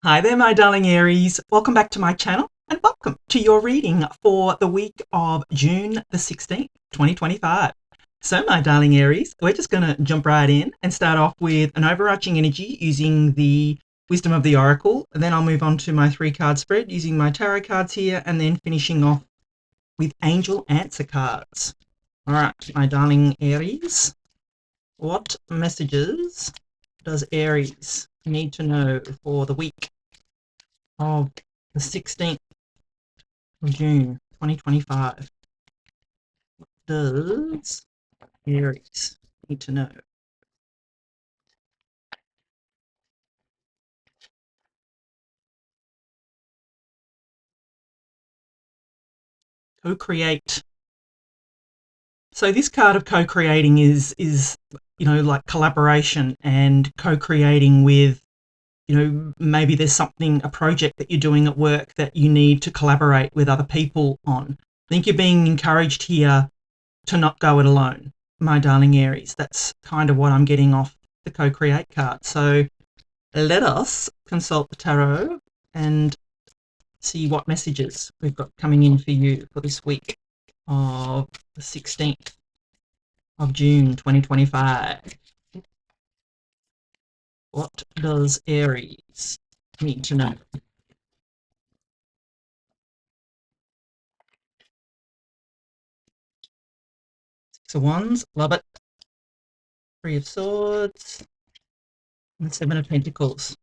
Hi there, my darling Aries. Welcome back to my channel and welcome to your reading for the week of June the 16th, 2025. So, my darling Aries, we're just going to jump right in and start off with an overarching energy using the Wisdom of the Oracle. And then I'll move on to my 3-card spread using my tarot cards here and then finishing off with angel answer cards. All right, my darling Aries, what messages does Aries need to know for the week of the 16th of June 2025? What does Aries need to know? Co-create. So this card of co-creating is like collaboration and co-creating with, maybe there's something, a project that you're doing at work that you need to collaborate with other people on. I think you're being encouraged here to not go it alone, my darling Aries. That's kind of what I'm getting off the co-create card. So let us consult the tarot and see what messages we've got coming in for you for this week of the 16th of June 2025. What does Aries need to know? Six of Wands, love it. Three of Swords and Seven of Pentacles.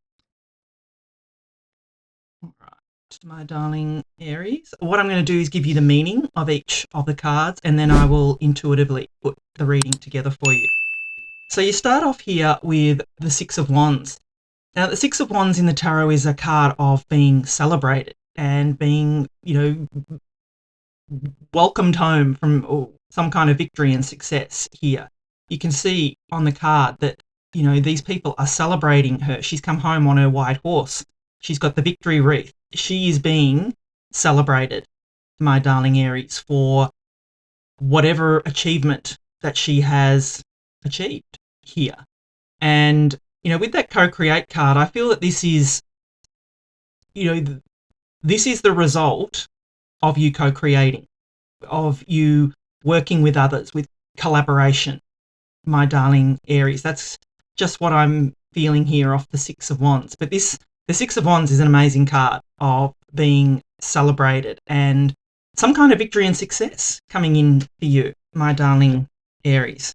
All right, my darling Aries. What I'm going to do is give you the meaning of each of the cards and then I will intuitively put the reading together for you. So you start off here with the Six of Wands. Now, the Six of Wands in the tarot is a card of being celebrated and being, welcomed home from some kind of victory and success here. You can see on the card that, these people are celebrating her. She's come home on her white horse. She's got the victory wreath. She is being celebrated, my darling Aries, for whatever achievement that she has achieved here. And, with that co-create card, I feel that this is, this is the result of you co-creating, of you working with others, with collaboration, my darling Aries. That's just what I'm feeling here off the Six of Wands. But the Six of Wands is an amazing card of being celebrated and some kind of victory and success coming in for you, my darling Aries.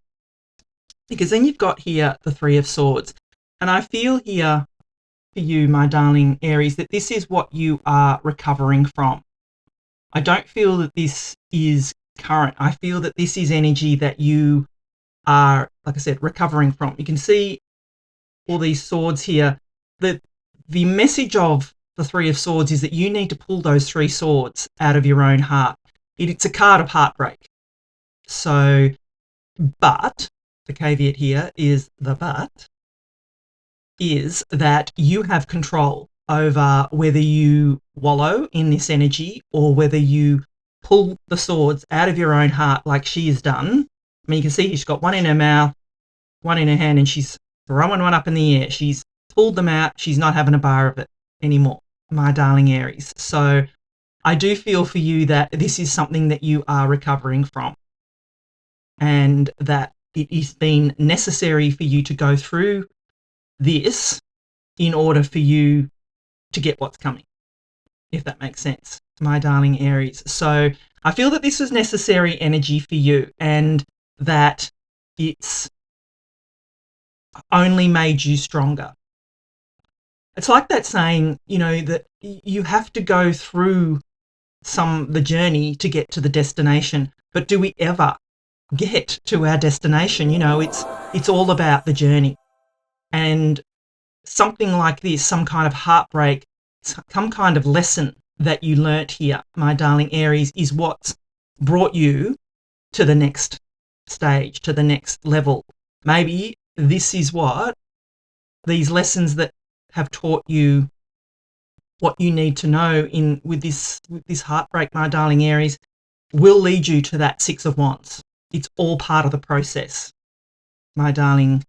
Because then you've got here the Three of Swords. And I feel here for you, my darling Aries, that this is what you are recovering from. I don't feel that this is current. I feel that this is energy that you are, like I said, recovering from. You can see all these swords here. The message of the Three of Swords is that you need to pull those three swords out of your own heart. It's a card of heartbreak. So, but the caveat here is is that you have control over whether you wallow in this energy or whether you pull the swords out of your own heart like she has done. I mean, you can see she's got one in her mouth, one in her hand, and she's throwing one up in the air. She's pulled them out. She's not having a bar of it anymore, my darling Aries. So I do feel for you that this is something that you are recovering from and that it has been necessary for you to go through this in order for you to get what's coming, if that makes sense, my darling Aries. So I feel that this was necessary energy for you and that it's only made you stronger. It's like that saying, that you have to go through the journey to get to the destination, but do we ever get to our destination? It's all about the journey. And something like this, some kind of heartbreak, some kind of lesson that you learnt here, my darling Aries, is what's brought you to the next stage, to the next level. Maybe this is what these lessons that have taught you what you need to know with this heartbreak, my darling Aries, will lead you to that Six of Wands. It's all part of the process, my darling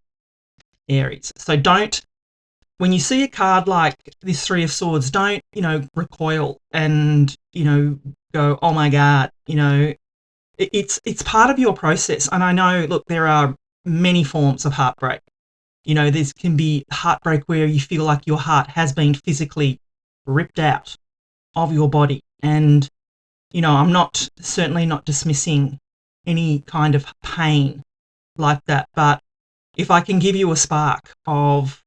Aries. So don't when you see a card like this Three of Swords, don't, recoil and, go, oh my God, it's part of your process. And I know, look, there are many forms of heartbreak. There can be heartbreak where you feel like your heart has been physically ripped out of your body. And, I'm certainly not dismissing any kind of pain like that. But if I can give you a spark of,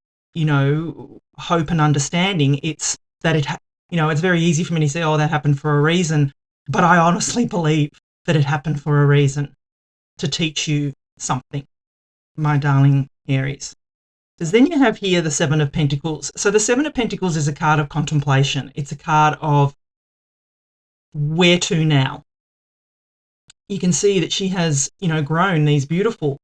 hope and understanding, it's that it's very easy for me to say, oh, that happened for a reason. But I honestly believe that it happened for a reason, to teach you something, my darling Aries. Because then you have here the Seven of Pentacles. So the Seven of Pentacles is a card of contemplation. It's a card of where to now. You can see that she has, grown these beautiful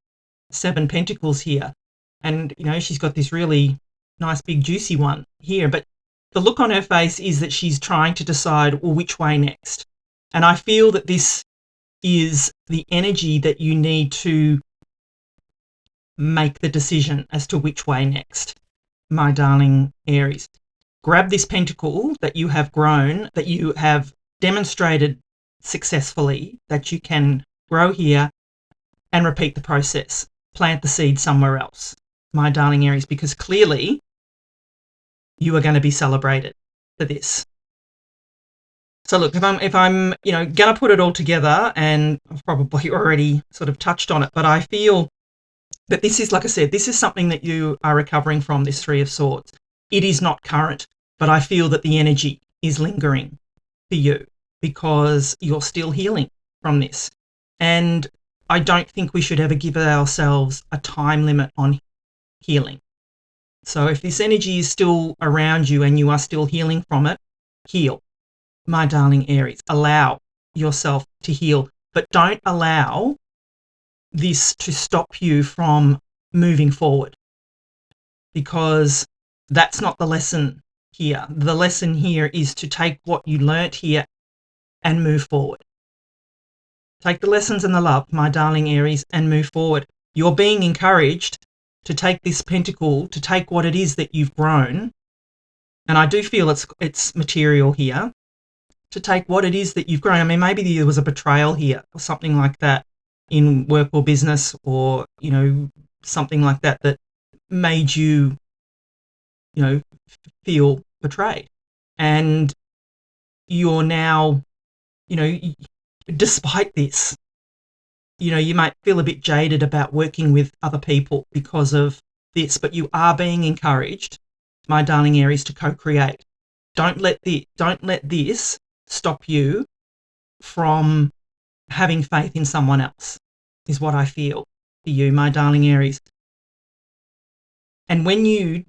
7 pentacles here. And, she's got this really nice big juicy one here. But the look on her face is that she's trying to decide, well, which way next. And I feel that this is the energy that you need to make the decision as to which way next, my darling Aries. Grab this pentacle that you have grown, that you have demonstrated successfully, that you can grow here, and repeat the process. Plant the seed somewhere else, my darling Aries, because clearly you are going to be celebrated for this. So look, if I'm going to put it all together, and I've probably already sort of touched on it, but I feel that this is, like I said, this is something that you are recovering from, this Three of Swords. It is not current, but I feel that the energy is lingering for you because you're still healing from this. And I don't think we should ever give ourselves a time limit on healing. So if this energy is still around you and you are still healing from it, heal, my darling Aries. Allow yourself to heal, but don't allow this to stop you from moving forward, because that's not the lesson here. The lesson here is to take what you learnt here and move forward. Take the lessons and the love, my darling Aries, and move forward. You're being encouraged to take this pentacle, to take what it is that you've grown, and I do feel it's material here, to take what it is that you've grown. I mean, maybe there was a betrayal here or something like that in work or business, or, something like that that made you, feel betrayed. And you're now, despite this, you might feel a bit jaded about working with other people because of this, but you are being encouraged, my darling Aries, to co-create. Don't let this stop you from having faith in someone else, is what I feel for you, my darling Aries. And when you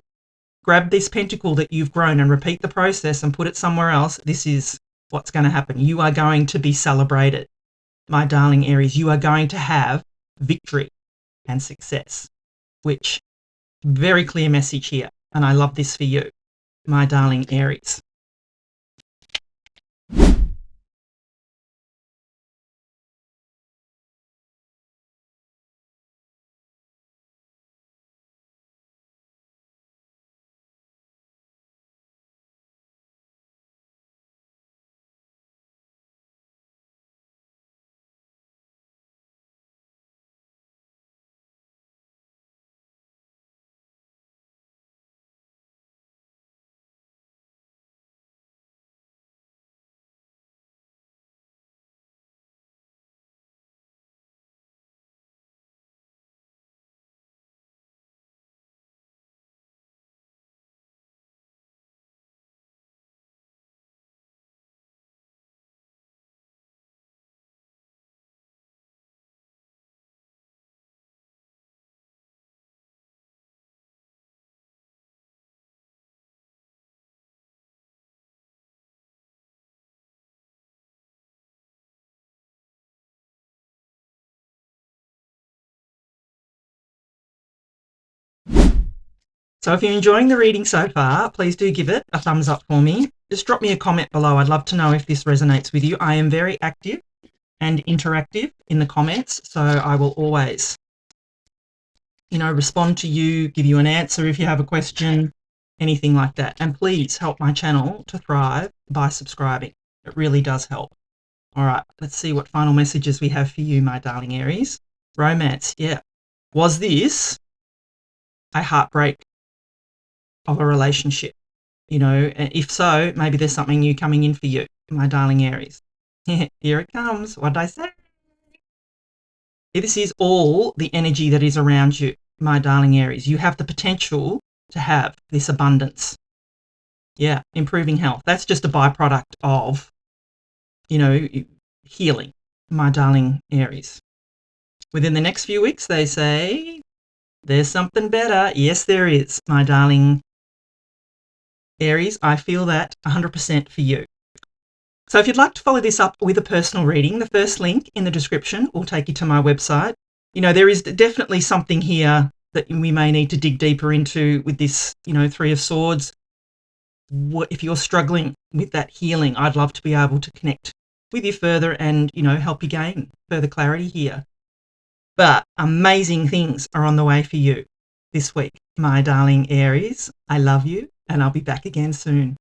grab this pentacle that you've grown and repeat the process and put it somewhere else, this is what's going to happen. You are going to be celebrated, my darling Aries. You are going to have victory and success, which, very clear message here. And I love this for you, my darling Aries. So if you're enjoying the reading so far, please do give it a thumbs up for me. Just drop me a comment below. I'd love to know if this resonates with you. I am very active and interactive in the comments, so I will always, respond to you, give you an answer if you have a question, anything like that. And please help my channel to thrive by subscribing. It really does help. All right, let's see what final messages we have for you, my darling Aries. Romance, yeah. Was this a heartbreak of a relationship? You know, and if so, maybe there's something new coming in for you, my darling Aries. Here it comes. What did I say? This is all the energy that is around you, my darling Aries. You have the potential to have this abundance. Yeah, improving health. That's just a byproduct of, you know, healing, my darling Aries. Within the next few weeks, they say, there's something better. Yes, there is, my darling Aries. I feel that 100% for you. So if you'd like to follow this up with a personal reading, the first link in the description will take you to my website. You know, there is definitely something here that we may need to dig deeper into with this, you know, Three of Swords. If you're struggling with that healing, I'd love to be able to connect with you further and, you know, help you gain further clarity here. But amazing things are on the way for you this week, my darling Aries. I love you, and I'll be back again soon.